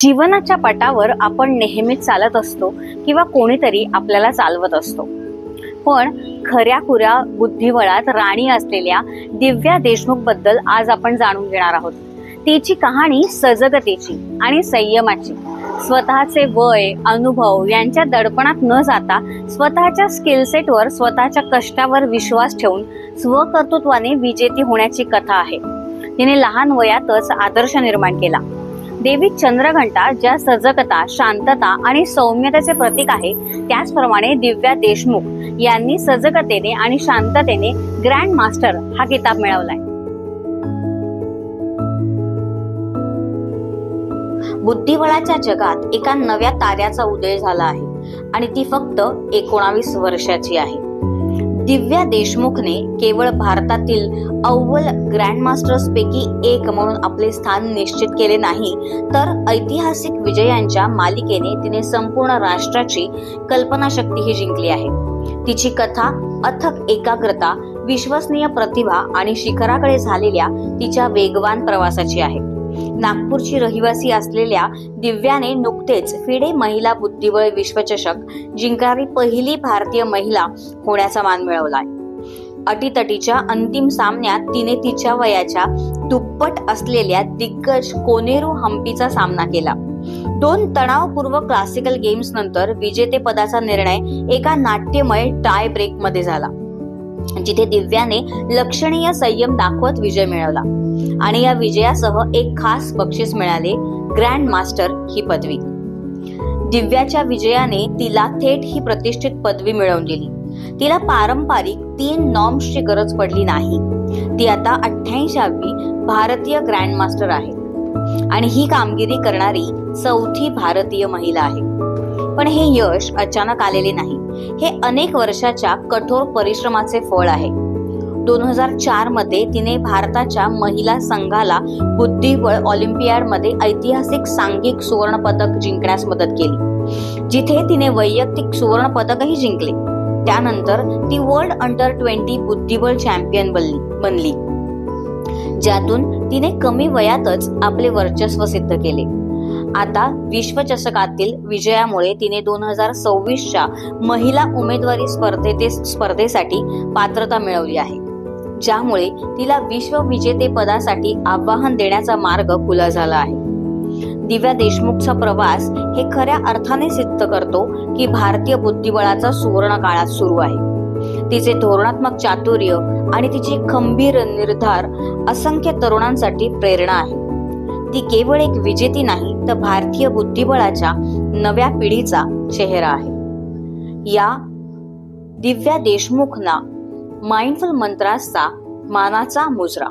जीवनाच्या पटावर आपण नेहमीच चालत असतो किंवा कोणीतरी आपल्याला चालवत असतो. पण खऱ्याखुऱ्या बुद्धिबळात राणी असलेल्या दिव्या देशमुख बद्दल आज आपण जाणून घेणार आहोत. तिची कहाणी सजगतेची आणि संयमाची. स्वतःचे वय अनुभव यांच्या दडपणात न जाता स्वतःच्या स्किलसेटवर स्वतःच्या कष्टावर विश्वास ठेवून स्वकर्तृत्वाने विजेती होण्याची कथा आहे. तिने लहान वयातच आदर्श निर्माण केला. देवी चंद्रघंटा ज्या सजगता, शांतता आणि सौम्यतेचे प्रतीक आहे, त्याचप्रमाणे दिव्या देशमुख यांनी सजगतेने आणि शांततेने ग्रँड मास्टर हा किताब मिळवलाय. बुद्धिबळाच्या जगात एका नव्या ताऱ्याचा उदय झाला आहे आणि ती फक्त 19 वर्षाची आहे. दिव्या देशमुखने केवळ भारतातील अव्वल ग्रँडमास्टर्स पैकी एक म्हणून आपले स्थान निश्चित केले नाही, तर ऐतिहासिक विजयांच्या मालिकेने तिने संपूर्ण राष्ट्राची कल्पनाशक्तीही जिंकली आहे. तिची कथा अथक एकाग्रता, विश्वसनीय प्रतिभा आणि शिखराकडे झालेल्या तिच्या वेगवान प्रवासाची आहे. नागपूरची रहिवासी असलेल्या दिव्याने नुकतेच फिडे महिला बुद्धिबळ विश्वचषक जिंकणारी पहिली भारतीय महिला होण्याचा मान मिळवलाय. अटीतटीच्या अंतिम सामन्यात तिने तिच्या वयाच्या दुप्पट असलेल्या दिग्गज कोनेरू हम्पीचा सामना केला. 2 तणावपूर्वक क्लासिकल गेम्स नंतर विजेतेपदाचा निर्णय एका नाट्यमय टाय ब्रेक मध्ये झाला, जिथे दिव्याने लक्षणीय संयम दाखवत विजय मिळवला आणि या विजयासह एक खास बक्षीस मिळाले, ग्रँड मास्टर ही पदवी. दिव्याच्या विजयाने तिला थेट ही प्रतिष्ठित पदवी मिळवून दिली. तिला पारंपरिक 3 नॉर्म्सची गरज पडली नाही. ती आता 88वी भारतीय ग्रँड मास्टर आहे आणि ही कामगिरी करणारी 4थी भारतीय महिला आहे. पण हे यश अचानक आलेले नाही. हे अनेक वर्षाच्या कठोर परिश्रमाचे फळ आहे. 2004 मध्ये तिने भारताच्या महिला संघाला बुद्धिबळ ऑलिम्पियाडमध्ये ऐतिहासिक सांघिक सुवर्ण पदक जिंकण्यास मदत केली, जिथे तिने वैयक्तिक सुवर्ण पदकही जिंकले. त्यानंतर ती वर्ल्ड अंडर 20 बुद्धिबळ चॅम्पियन बनली, ज्यातून तिने कमी वयातच आपले वर्चस्व सिद्ध केले. आता विश्वचषकातील विजयामुळे तिने 2026च्या महिला उमेदवारी स्पर्धेसाठी पात्रता मिळवली आहे, ज्यामुळे तिला विश्वविजेतेपदासाठी आव्हान देण्याचा मार्ग खुला झाला आहे. दिव्या देशमुखचा प्रवास हे खऱ्या अर्थाने सिद्ध करतो की भारतीय बुद्धिबळाचा सुवर्ण काळात सुरू आहे. तिचे धोरणात्मक चातुर्य आणि तिचे खंबीर निर्धार असंख्य तरुणांसाठी प्रेरणा आहे. ती केवळ एक विजेती नाही, तर भारतीय बुद्धिबळाच्या नव्या पिढीचा चेहरा आहे. या दिव्या देशमुखना माइंडफुल मंत्राचा मानाचा मुजरा.